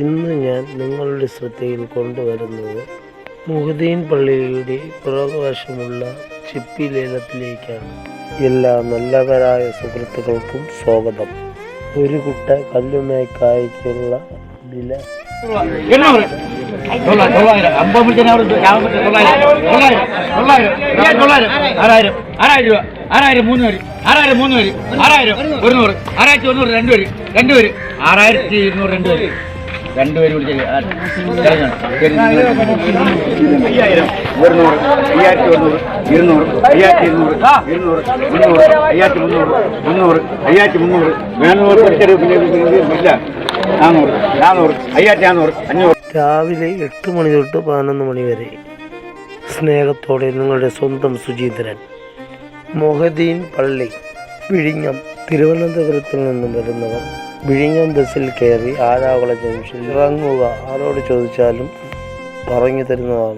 ഇന്ന് ഞാൻ നിങ്ങളുടെ ശ്രദ്ധയിൽ കൊണ്ടുവരുന്നത് മുഹദ്ദീൻ പള്ളിയുടെ പുറകുവശമുള്ള ചിപ്പി ലേലത്തിലേക്കാണ്. എല്ലാ നല്ലവരായ സുഹൃത്തുക്കൾക്കും സ്വാഗതം. ഒരു കുട്ട കല്ലുമേക്കായ്ക്കുള്ള വില 500. രാവിലെ 8 മണി തൊട്ട് 11 മണി വരെ. സ്നേഹത്തോടെ നിങ്ങളുടെ സ്വന്തം സുചീന്ദ്രൻ. മുഹദ്ദീൻ പള്ളി, വിഴിഞ്ഞം. തിരുവനന്തപുരത്തിൽ നിന്നും വരുന്നവർ വിഴിഞ്ഞം ബസ്സിൽ കയറി ആരാകുളം ജംഗ്ഷനിൽ ഇറങ്ങുക. ആരോട് ചോദിച്ചാലും പറഞ്ഞു തരുന്നതാണ്.